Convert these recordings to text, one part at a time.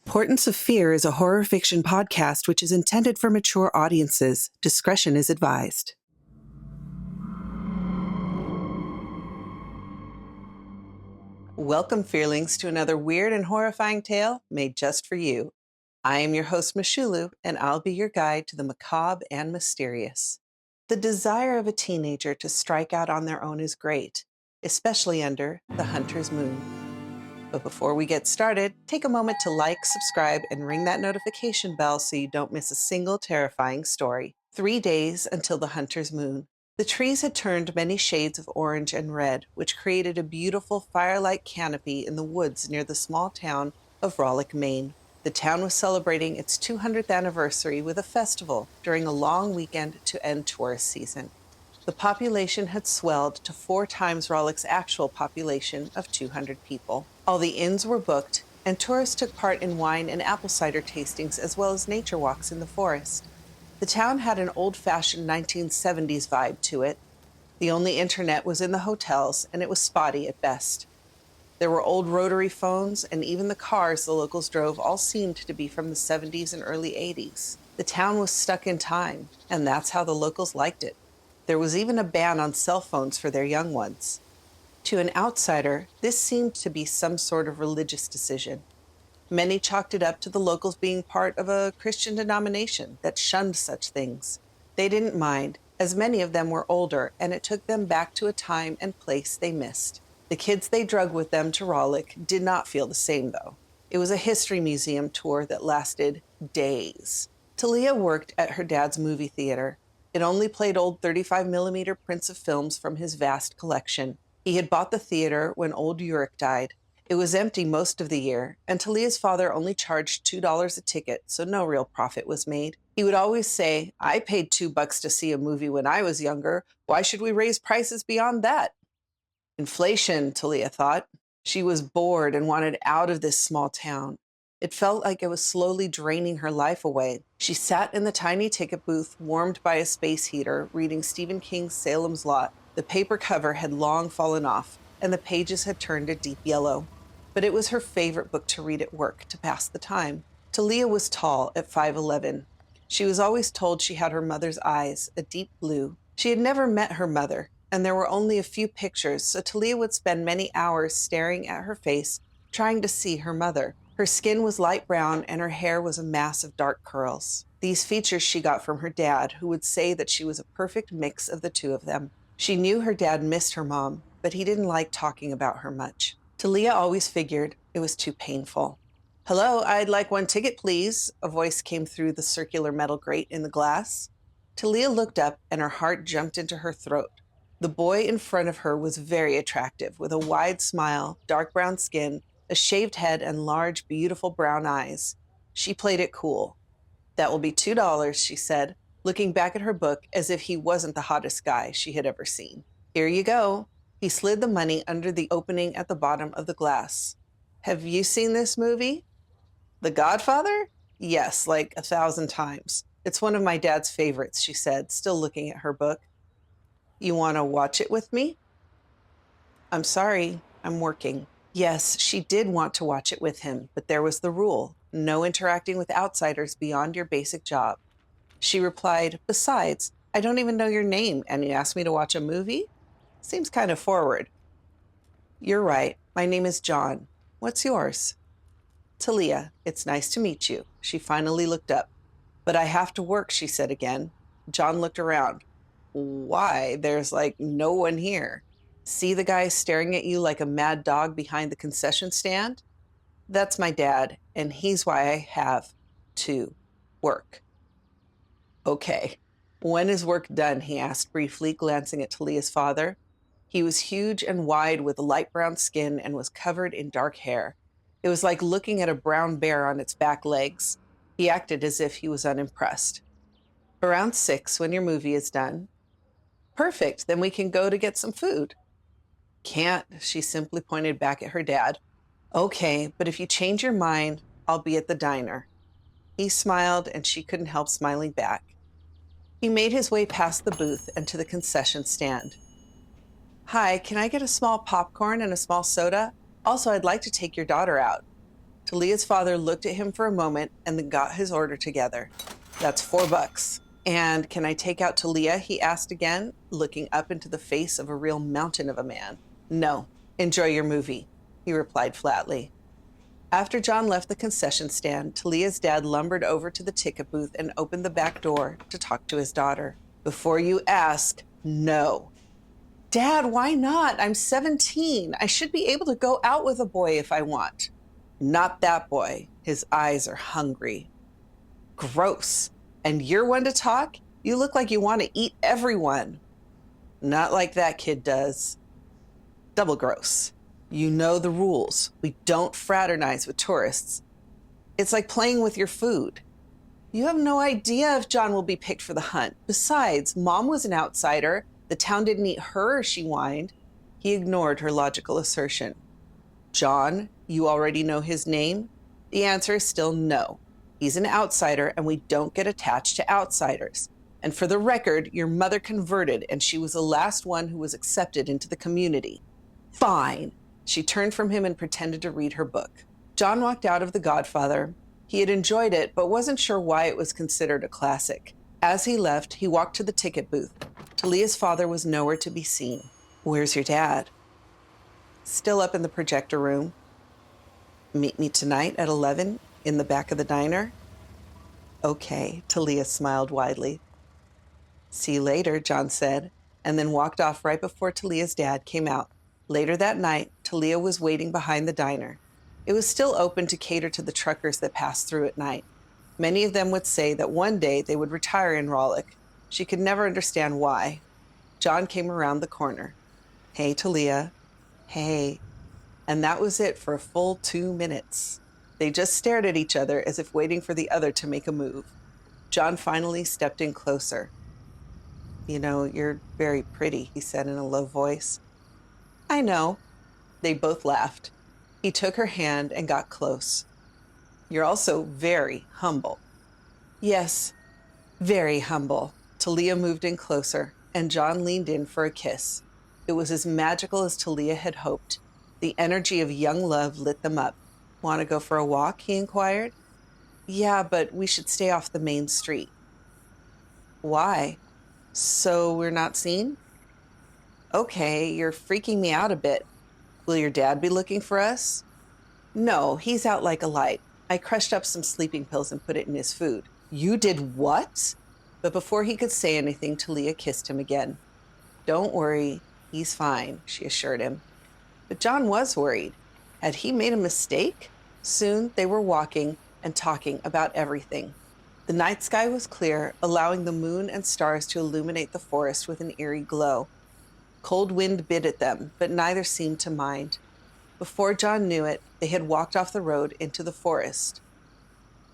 Portents of Fear is a horror fiction podcast which is intended for mature audiences. Discretion is advised. Welcome, Fearlings, to another weird and horrifying tale made just for you. I am your host, Michulhu, and I'll be your guide to the macabre and mysterious. The desire of a teenager to strike out on their own is great, especially under the hunter's moon. But before we get started, take a moment to like, subscribe, and ring that notification bell so you don't miss a single terrifying story. 3 days until the hunter's moon. The trees had turned many shades of orange and red, which created a beautiful firelight canopy in the woods near the small town of Rollik, Maine. The town was celebrating its 200th anniversary with a festival during a long weekend to end tourist season. The population had swelled to 4 times Rollik's actual population of 200 people. All the inns were booked, and tourists took part in wine and apple cider tastings as well as nature walks in the forest. The town had an old-fashioned 1970s vibe to it. The only internet was in the hotels, and it was spotty at best. There were old rotary phones, and even the cars the locals drove all seemed to be from the 70s and early 80s. The town was stuck in time, and that's how the locals liked it. There was even a ban on cell phones for their young ones. To an outsider, this seemed to be some sort of religious decision. Many chalked it up to the locals being part of a Christian denomination that shunned such things. They didn't mind, as many of them were older, and it took them back to a time and place they missed. The kids they drug with them to Rollik did not feel the same, though. It was a history museum tour that lasted days. Talia worked at her dad's movie theater. It only played old 35mm prints of films from his vast collection. He had bought the theater when old Uric died. It was empty most of the year, and Talia's father only charged $2 a ticket, so no real profit was made. He would always say, "I paid $2 to see a movie when I was younger. Why should we raise prices beyond that?" Inflation, Talia thought. She was bored and wanted out of this small town. It felt like it was slowly draining her life away. She sat in the tiny ticket booth, warmed by a space heater, reading Stephen King's Salem's Lot. The paper cover had long fallen off, and the pages had turned a deep yellow. But it was her favorite book to read at work to pass the time. Talia was tall at 5'11". She was always told she had her mother's eyes, a deep blue. She had never met her mother, and there were only a few pictures, so Talia would spend many hours staring at her face, trying to see her mother. Her skin was light brown, and her hair was a mass of dark curls. These features she got from her dad, who would say that she was a perfect mix of the two of them. She knew her dad missed her mom, but he didn't like talking about her much. Talia always figured it was too painful. "Hello, I'd like 1 ticket, please," a voice came through the circular metal grate in the glass. Talia looked up, and her heart jumped into her throat. The boy in front of her was very attractive, with a wide smile, dark brown skin, a shaved head, and large, beautiful brown eyes. She played it cool. "That will be $2, she said, looking back at her book as if he wasn't the hottest guy she had ever seen. "Here you go." He slid the money under the opening at the bottom of the glass. "Have you seen this movie?" "The Godfather?" "Yes, like 1,000 times. It's one of my dad's favorites," she said, still looking at her book. "You want to watch it with me?" "I'm sorry, I'm working." Yes, she did want to watch it with him, but there was the rule: no interacting with outsiders beyond your basic job. She replied, "Besides, I don't even know your name, and you asked me to watch a movie? Seems kind of forward." "You're right. My name is John. What's yours?" "Talia. It's nice to meet you." She finally looked up. "But I have to work," she said again. John looked around. "Why? There's like no one here." "See the guy staring at you like a mad dog behind the concession stand? That's my dad, and he's why I have to work." "Okay. When is work done?" he asked briefly, glancing at Talia's father. He was huge and wide with light brown skin and was covered in dark hair. It was like looking at a brown bear on its back legs. He acted as if he was unimpressed. "Around 6 when your movie is done." "Perfect. Then we can go to get some food." "Can't," she simply pointed back at her dad. "Okay, but if you change your mind, I'll be at the diner." He smiled, and she couldn't help smiling back. He made his way past the booth and to the concession stand. "Hi, can I get a small popcorn and a small soda? Also, I'd like to take your daughter out." Talia's father looked at him for a moment and then got his order together. That's $4. And can I take out Talia? He asked again, looking up into the face of a real mountain of a man. No, enjoy your movie, he replied flatly. After John left the concession stand, Talia's dad lumbered over to the ticket booth and opened the back door to talk to his daughter. Before you ask, no. Dad, why not? I'm 17. I should be able to go out with a boy if I want. Not that boy. His eyes are hungry. Gross. And you're one to talk? You look like you want to eat everyone. Not like that kid does. Double gross. You know the rules. We don't fraternize with tourists. It's like playing with your food. You have no idea if John will be picked for the hunt. Besides, Mom was an outsider. The town didn't eat her, she whined. He ignored her logical assertion. John, you already know his name? The answer is still no. He's an outsider, and we don't get attached to outsiders. And for the record, your mother converted, and she was the last one who was accepted into the community. Fine. She turned from him and pretended to read her book. John walked out of The Godfather. He had enjoyed it, but wasn't sure why it was considered a classic. As he left, he walked to the ticket booth. Talia's father was nowhere to be seen. Where's your dad? Still up in the projector room. Meet me tonight at 11 in the back of the diner? Okay, Talia smiled widely. See you later, John said, and then walked off right before Talia's dad came out. Later that night, Talia was waiting behind the diner. It was still open to cater to the truckers that passed through at night. Many of them would say that one day they would retire in Rollik. She could never understand why. John came around the corner. Hey, Talia. Hey. And that was it for a full 2 minutes. They just stared at each other as if waiting for the other to make a move. John finally stepped in closer. You know, you're very pretty, he said in a low voice. I know. They both laughed. He took her hand and got close. You're also very humble. Yes, very humble. Talia moved in closer, and John leaned in for a kiss. It was as magical as Talia had hoped. The energy of young love lit them up. Want to go for a walk? He inquired. Yeah, but we should stay off the main street. Why? So we're not seen? Okay, you're freaking me out a bit. Will your dad be looking for us? No, he's out like a light. I crushed up some sleeping pills and put it in his food. You did what? But before he could say anything, Talia kissed him again. Don't worry, he's fine, she assured him. But John was worried. Had he made a mistake? Soon they were walking and talking about everything. The night sky was clear, allowing the moon and stars to illuminate the forest with an eerie glow. Cold wind bit at them, but neither seemed to mind. Before John knew it, they had walked off the road into the forest.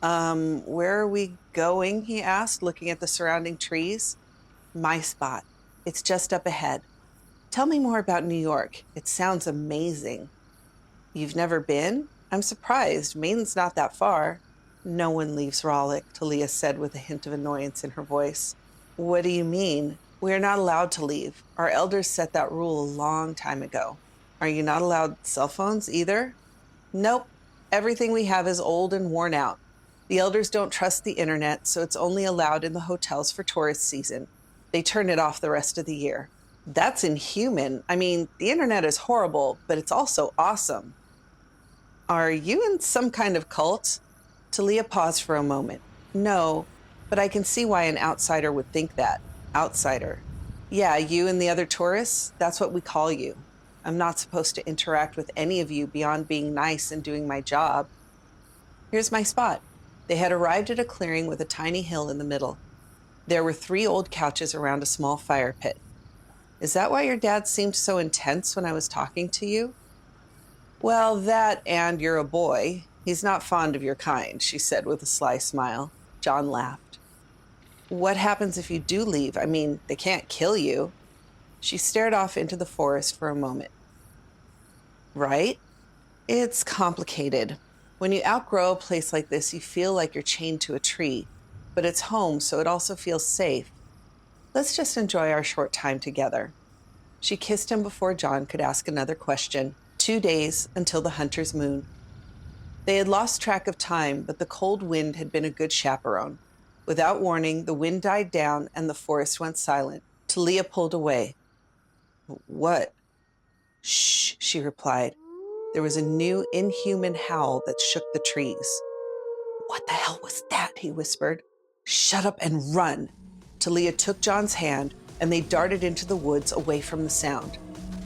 Where are we going? He asked, looking at the surrounding trees. My spot. It's just up ahead. Tell me more about New York. It sounds amazing. You've never been? I'm surprised. Maine's not that far. No one leaves Rollik, Talia said with a hint of annoyance in her voice. What do you mean? We are not allowed to leave. Our elders set that rule a long time ago. Are you not allowed cell phones either? Nope. Everything we have is old and worn out. The elders don't trust the internet, so it's only allowed in the hotels for tourist season. They turn it off the rest of the year. That's inhuman. I mean, the internet is horrible, but it's also awesome. Are you in some kind of cult? Talia paused for a moment. No, but I can see why an outsider would think that. Outsider. Yeah, you and the other tourists, that's what we call you. I'm not supposed to interact with any of you beyond being nice and doing my job. Here's my spot. They had arrived at a clearing with a tiny hill in the middle. There were 3 old couches around a small fire pit. Is that why your dad seemed so intense when I was talking to you? Well, that and you're a boy. He's not fond of your kind, she said with a sly smile. John laughed. What happens if you do leave? I mean, they can't kill you. She stared off into the forest for a moment. Right? It's complicated. When you outgrow a place like this, you feel like you're chained to a tree. But it's home, so it also feels safe. Let's just enjoy our short time together. She kissed him before John could ask another question. 2 days until the hunter's moon. They had lost track of time, but the cold wind had been a good chaperone. Without warning, the wind died down and the forest went silent. Talia pulled away. "What?" "Shh," she replied. There was a new, inhuman howl that shook the trees. "What the hell was that?" he whispered. "Shut up and run." Talia took John's hand, and they darted into the woods away from the sound.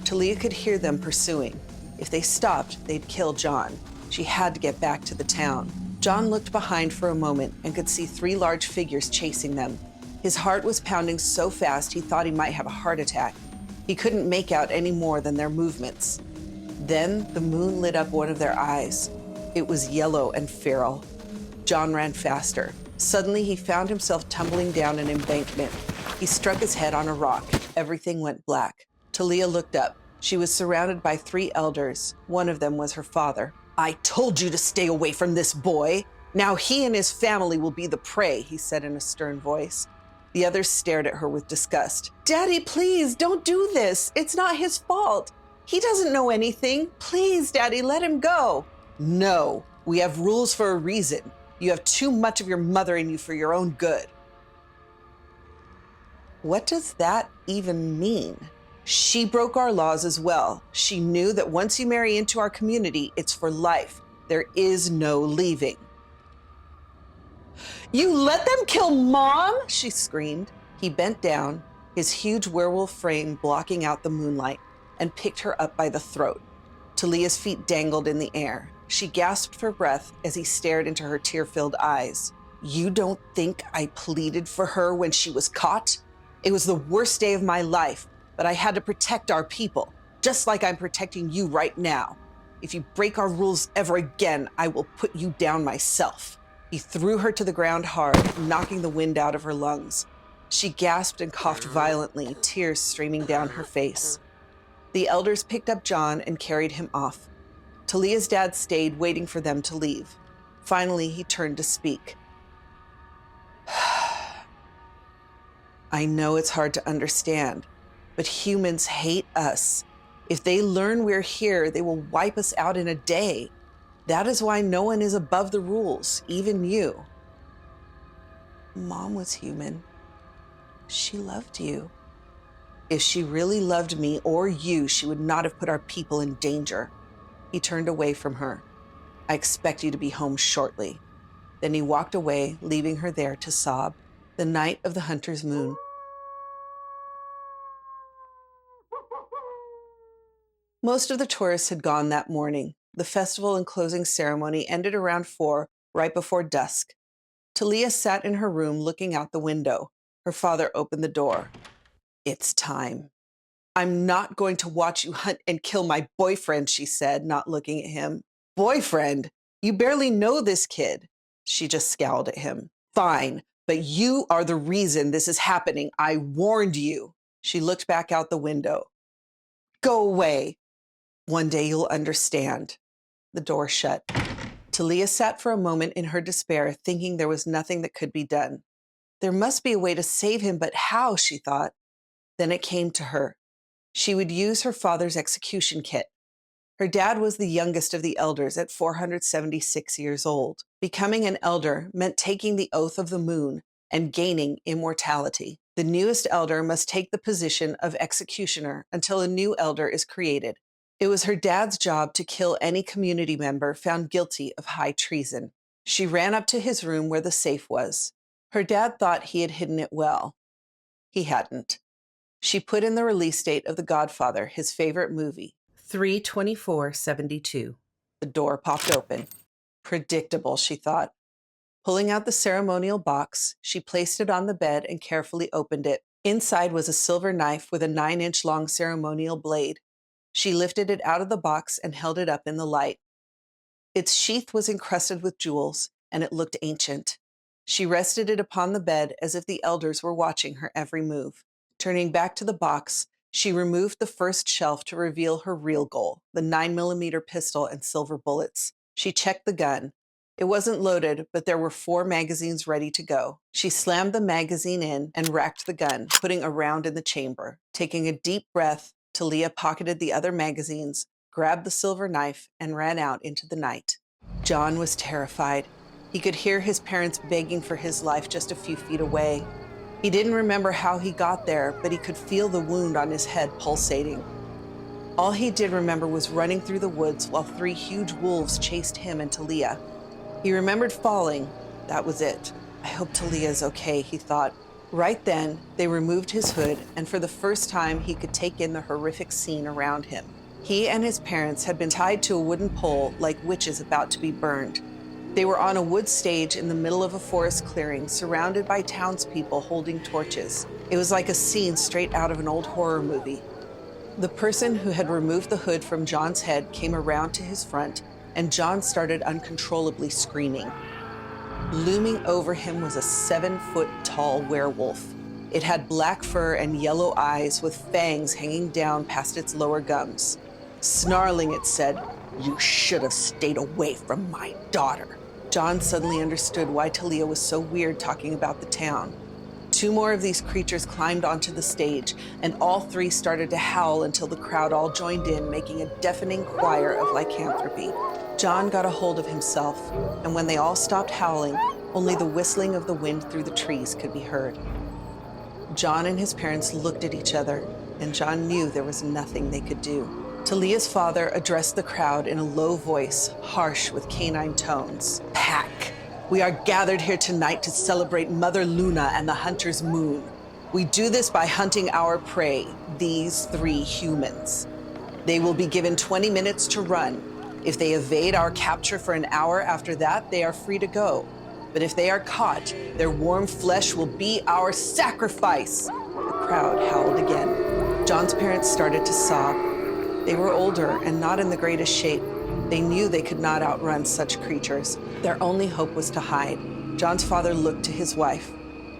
Talia could hear them pursuing. If they stopped, they'd kill John. She had to get back to the town. John looked behind for a moment and could see 3 large figures chasing them. His heart was pounding so fast he thought he might have a heart attack. He couldn't make out any more than their movements. Then the moon lit up one of their eyes. It was yellow and feral. John ran faster. Suddenly, he found himself tumbling down an embankment. He struck his head on a rock. Everything went black. Talia looked up. She was surrounded by 3 elders. One of them was her father. "I told you to stay away from this boy. Now he and his family will be the prey," he said in a stern voice. The others stared at her with disgust. "Daddy, please, don't do this. It's not his fault. He doesn't know anything. Please, Daddy, let him go." "No, we have rules for a reason. You have too much of your mother in you for your own good." What does that even mean? She broke our laws as well. She knew that once you marry into our community, it's for life. There is no leaving. "You let them kill Mom?" she screamed. He bent down, his huge werewolf frame blocking out the moonlight, and picked her up by the throat. Talia's feet dangled in the air. She gasped for breath as he stared into her tear-filled eyes. "You don't think I pleaded for her when she was caught? It was the worst day of my life, but I had to protect our people, just like I'm protecting you right now. If you break our rules ever again, I will put you down myself." He threw her to the ground hard, knocking the wind out of her lungs. She gasped and coughed violently, tears streaming down her face. The elders picked up John and carried him off. Talia's dad stayed, waiting for them to leave. Finally, he turned to speak. "I know it's hard to understand, but humans hate us. If they learn we're here, they will wipe us out in a day. That is why no one is above the rules, even you." "Mom was human. She loved you." "If she really loved me or you, she would not have put our people in danger." He turned away from her. "I expect you to be home shortly." Then he walked away, leaving her there to sob. The night of the hunter's moon. Most of the tourists had gone that morning. The festival and closing ceremony ended around 4, right before dusk. Talia sat in her room looking out the window. Her father opened the door. "It's time." "I'm not going to watch you hunt and kill my boyfriend," she said, not looking at him. "Boyfriend? You barely know this kid." She just scowled at him. "Fine, but you are the reason this is happening. I warned you." She looked back out the window. "Go away. One day you'll understand." The door shut. Talia sat for a moment in her despair, thinking there was nothing that could be done. There must be a way to save him, but how, she thought. Then it came to her. She would use her father's execution kit. Her dad was the youngest of the elders at 476 years old. Becoming an elder meant taking the oath of the moon and gaining immortality. The newest elder must take the position of executioner until a new elder is created. It was her dad's job to kill any community member found guilty of high treason. She ran up to his room where the safe was. Her dad thought he had hidden it well. He hadn't. She put in the release date of The Godfather, his favorite movie, 3/24/72. The door popped open. Predictable, she thought. Pulling out the ceremonial box, she placed it on the bed and carefully opened it. Inside was a silver knife with a 9-inch long ceremonial blade. She lifted it out of the box and held it up in the light. Its sheath was encrusted with jewels, and it looked ancient. She rested it upon the bed as if the elders were watching her every move. Turning back to the box, she removed the first shelf to reveal her real goal, the 9mm pistol and silver bullets. She checked the gun. It wasn't loaded, but there were 4 magazines ready to go. She slammed the magazine in and racked the gun, putting a round in the chamber. Taking a deep breath, Talia pocketed the other magazines, grabbed the silver knife, and ran out into the night. John was terrified. He could hear his parents begging for his life just a few feet away. He didn't remember how he got there, but he could feel the wound on his head pulsating. All he did remember was running through the woods while 3 huge wolves chased him and Talia. He remembered falling. That was it. I hope Talia's okay, he thought. Right then, they removed his hood, and for the first time, he could take in the horrific scene around him. He and his parents had been tied to a wooden pole like witches about to be burned. They were on a wood stage in the middle of a forest clearing, surrounded by townspeople holding torches. It was like a scene straight out of an old horror movie. The person who had removed the hood from John's head came around to his front, and John started uncontrollably screaming. Looming over him was a 7-foot-tall werewolf. It had black fur and yellow eyes with fangs hanging down past its lower gums. Snarling, it said, "You should have stayed away from my daughter." John suddenly understood why Talia was so weird talking about the town. 2 more of these creatures climbed onto the stage, and all 3 started to howl until the crowd all joined in, making a deafening choir of lycanthropy. John got a hold of himself, and when they all stopped howling, only the whistling of the wind through the trees could be heard. John and his parents looked at each other, and John knew there was nothing they could do. Talia's father addressed the crowd in a low voice, harsh with canine tones. "Pack! We are gathered here tonight to celebrate Mother Luna and the hunter's moon. We do this by hunting our prey, these 3 humans. They will be given 20 minutes to run. If they evade our capture for an hour after that, they are free to go. But if they are caught, their warm flesh will be our sacrifice." The crowd howled again. John's parents started to sob. They were older and not in the greatest shape. They knew they could not outrun such creatures. Their only hope was to hide. John's father looked to his wife.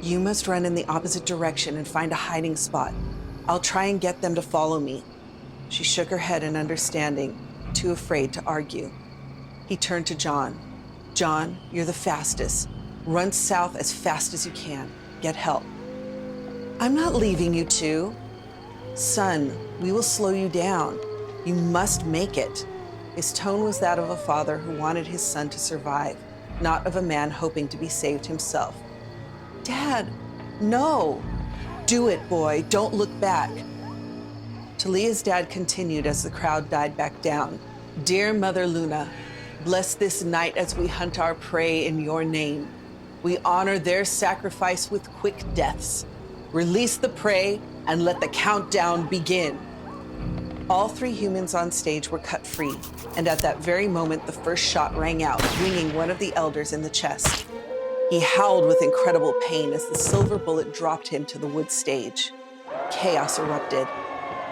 "You must run in the opposite direction and find a hiding spot. I'll try and get them to follow me." She shook her head in understanding, too afraid to argue. He turned to John. "John, you're the fastest. Run south as fast as you can. Get help." "I'm not leaving you two." "Son, we will slow you down. You must make it." His tone was that of a father who wanted his son to survive, not of a man hoping to be saved himself. "Dad, no." "Do it, boy. Don't look back." Talia's dad continued as the crowd died back down. "Dear Mother Luna, bless this night as we hunt our prey in your name. We honor their sacrifice with quick deaths. Release the prey and let the countdown begin." All 3 humans on stage were cut free, and at that very moment, the first shot rang out, winging one of the elders in the chest. He howled with incredible pain as the silver bullet dropped him to the wood stage. Chaos erupted.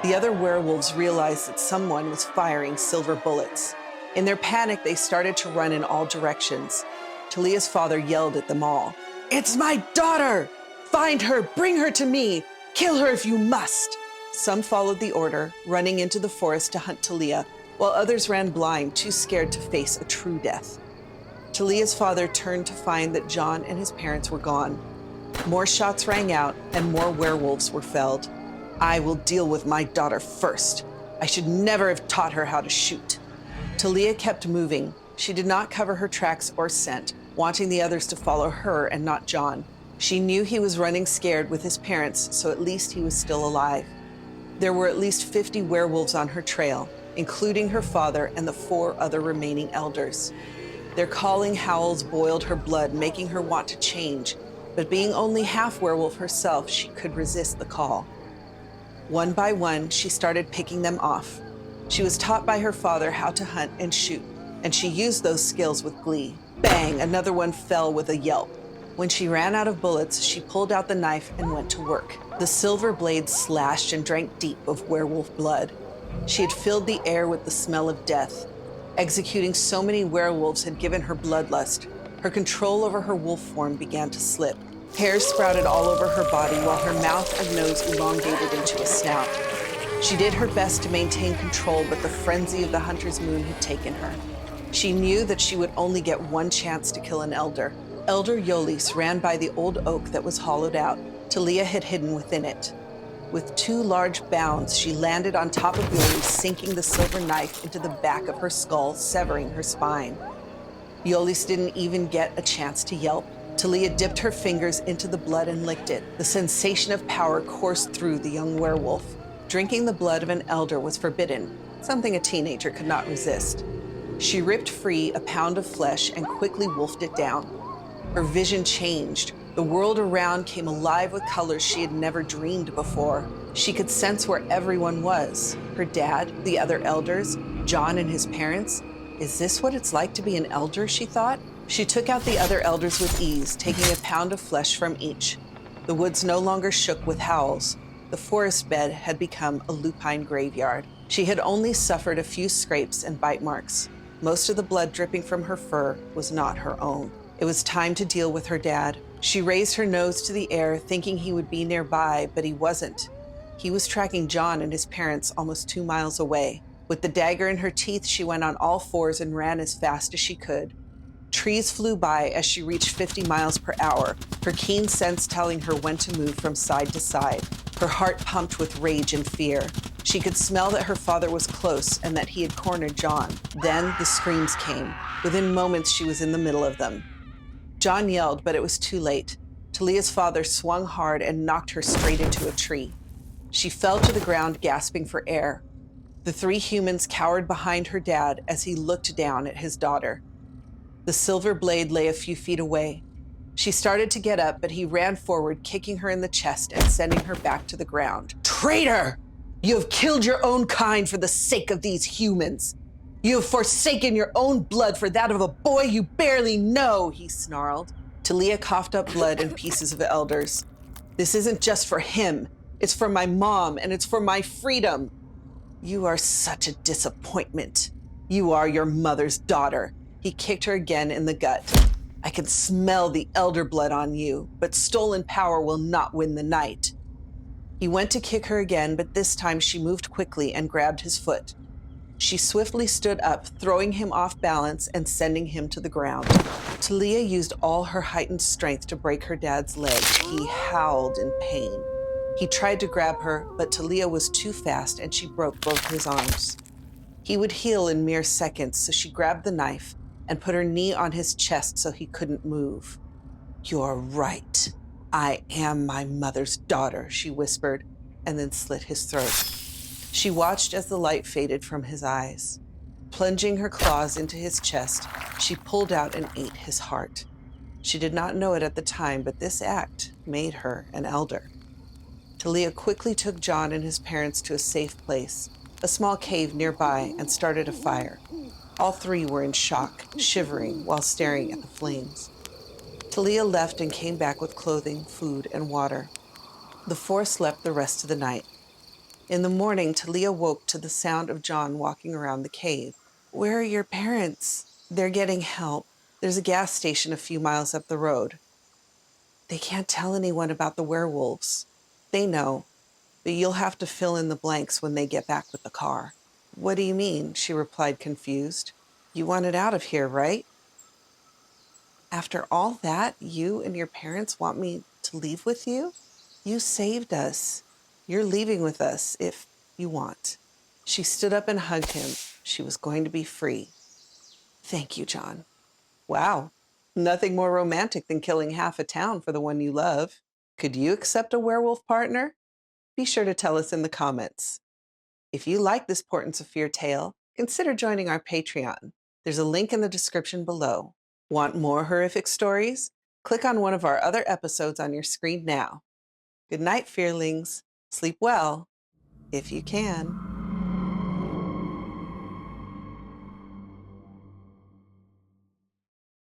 The other werewolves realized that someone was firing silver bullets. In their panic, they started to run in all directions. Talia's father yelled at them all. "It's my daughter! Find her, bring her to me! Kill her if you must!" Some followed the order, running into the forest to hunt Talia, while others ran blind, too scared to face a true death. Talia's father turned to find that John and his parents were gone. More shots rang out, and more werewolves were felled. "I will deal with my daughter first. I should never have taught her how to shoot." Talia kept moving. She did not cover her tracks or scent, wanting the others to follow her and not John. She knew he was running scared with his parents, so at least he was still alive. There were at least 50 werewolves on her trail, including her father and the 4 other remaining elders. Their calling howls boiled her blood, making her want to change, but being only half werewolf herself, she could resist the call. One by one, she started picking them off. She was taught by her father how to hunt and shoot, and she used those skills with glee. Bang, another one fell with a yelp. When she ran out of bullets, she pulled out the knife and went to work. The silver blade slashed and drank deep of werewolf blood. She had filled the air with the smell of death. Executing so many werewolves had given her bloodlust. Her control over her wolf form began to slip. Hair sprouted all over her body while her mouth and nose elongated into a snout. She did her best to maintain control, but the frenzy of the hunter's moon had taken her. She knew that she would only get one chance to kill an elder. Elder Yolis ran by the old oak that was hollowed out. Talia had hidden within it. With 2 large bounds, she landed on top of Yolis, sinking the silver knife into the back of her skull, severing her spine. Yolis didn't even get a chance to yelp. Talia dipped her fingers into the blood and licked it. The sensation of power coursed through the young werewolf. Drinking the blood of an elder was forbidden, something a teenager could not resist. She ripped free a pound of flesh and quickly wolfed it down. Her vision changed. The world around came alive with colors she had never dreamed before. She could sense where everyone was. Her dad, the other elders, John and his parents. Is this what it's like to be an elder, she thought? She took out the other elders with ease, taking a pound of flesh from each. The woods no longer shook with howls. The forest bed had become a lupine graveyard. She had only suffered a few scrapes and bite marks. Most of the blood dripping from her fur was not her own. It was time to deal with her dad. She raised her nose to the air, thinking he would be nearby, but he wasn't. He was tracking John and his parents almost 2 miles away. With the dagger in her teeth, she went on all fours and ran as fast as she could. Trees flew by as she reached 50 miles per hour, her keen sense telling her when to move from side to side. Her heart pumped with rage and fear. She could smell that her father was close and that he had cornered John. Then the screams came. Within moments, she was in the middle of them. John yelled, but it was too late. Talia's father swung hard and knocked her straight into a tree. She fell to the ground, gasping for air. The 3 humans cowered behind her dad as he looked down at his daughter. The silver blade lay a few feet away. She started to get up, but he ran forward, kicking her in the chest and sending her back to the ground. Traitor! You have killed your own kind for the sake of these humans. You have forsaken your own blood for that of a boy you barely know, he snarled. Talia coughed up blood and pieces of elders. This isn't just for him. It's for my mom, and it's for my freedom. You are such a disappointment. You are your mother's daughter. He kicked her again in the gut. I can smell the elder blood on you, but stolen power will not win the night. He went to kick her again, but this time she moved quickly and grabbed his foot. She swiftly stood up, throwing him off balance and sending him to the ground. Talia used all her heightened strength to break her dad's leg. He howled in pain. He tried to grab her, but Talia was too fast and she broke both his arms. He would heal in mere seconds, so she grabbed the knife and put her knee on his chest so he couldn't move. You're right. I am my mother's daughter, she whispered, and then slit his throat. She watched as the light faded from his eyes. Plunging her claws into his chest, she pulled out and ate his heart. She did not know it at the time, but this act made her an elder. Talia quickly took John and his parents to a safe place, a small cave nearby, and started a fire. All 3 were in shock, shivering while staring at the flames. Talia left and came back with clothing, food, and water. The 4 slept the rest of the night. In the morning, Talia woke to the sound of John walking around the cave. Where are your parents? They're getting help. There's a gas station a few miles up the road. They can't tell anyone about the werewolves. They know, but you'll have to fill in the blanks when they get back with the car. What do you mean? She replied, confused. You wanted out of here, right? After all that, you and your parents want me to leave with you? You saved us. You're leaving with us if you want. She stood up and hugged him. She was going to be free. Thank you, John. Wow. Nothing more romantic than killing half a town for the one you love. Could you accept a werewolf partner? Be sure to tell us in the comments. If you like this Portents of Fear tale, consider joining our Patreon. There's a link in the description below. Want more horrific stories? Click on one of our other episodes on your screen now. Good night, Fearlings. Sleep well, if you can.